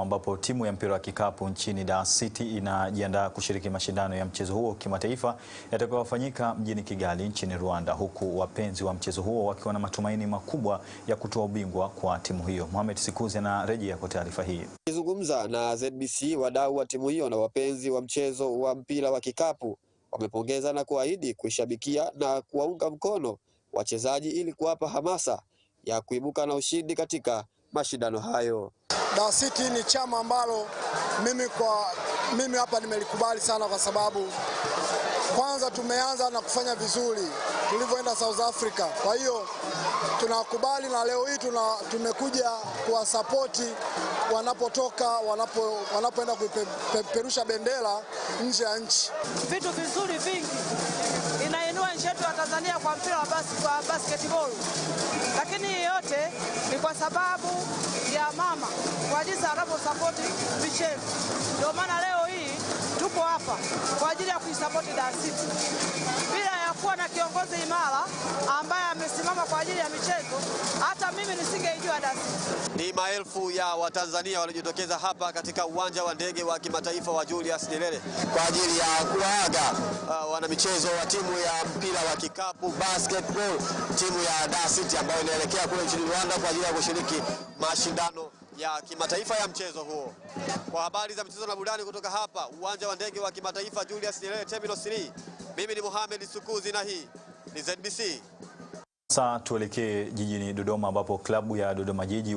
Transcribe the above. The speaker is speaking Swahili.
Ambapo timu ya mpira wa kikapu nchini Dar City inajiandaa kushiriki mashindano ya mchezo huo kimataifa yatakayofanyika mjini Kigali nchini Rwanda, huku wapenzi wa mchezo huo wakiwa na matumaini makubwa ya kutoa ubingwa kwa timu hiyo. Mohamed Sikuzi anarejea kwa taarifa hii. Akizungumza na ZBC, wadau wa timu hiyo na wapenzi wa mchezo wa mpira wa kikapu wamepongeza na kuahidi kuishabikia na kuwaunga mkono wachezaji ili kuwapa hamasa ya kuibuka na ushindi katika mashindano hayo. Dar City ni chama ambalo mimi hapa nimelikubali sana, kwa sababu kwanza tumeanza na kufanya vizuri tulivyoenda South Africa. Kwa hiyo tunakubali, na leo hii tumekuja kuwasapoti wanapoenda kupeperusha bendera nje ya nchi. Vitu vizuri vingi inainua nchi yetu ya Tanzania kwa mpira wa basketball. Lakini yote ni kwa sababu ya mama kwa jinsi anavyosapoti michezo. Ndio maana leo hii tupo hapa kwa ajili ya kuisapoti Dar City. Bila ya kuwa na kiongozi imara ambaye amesimama kwa ajili ya michezo, hata mimi nisingejua Dar City. Ni maelfu ya Watanzania walijitokeza hapa katika uwanja wa ndege wa kimataifa wa Julius Nyerere kwa ajili ya kuaga wanamichezo wa timu ya mpira wa kikapu basketball, timu ya Dar City ambayo inaelekea kule nchini Rwanda kwa ajili ya kushiriki mashindano ya kimataifa ya mchezo huo. Kwa habari za michezo na burudani kutoka hapa uwanja wa ndege wa kimataifa Julius Nyerere Terminal 3, mimi ni Mohamed Sikuzi na hii ni ZBC. Sasa tuelekee jijini Dodoma ambapo klabu ya Dodoma Jiji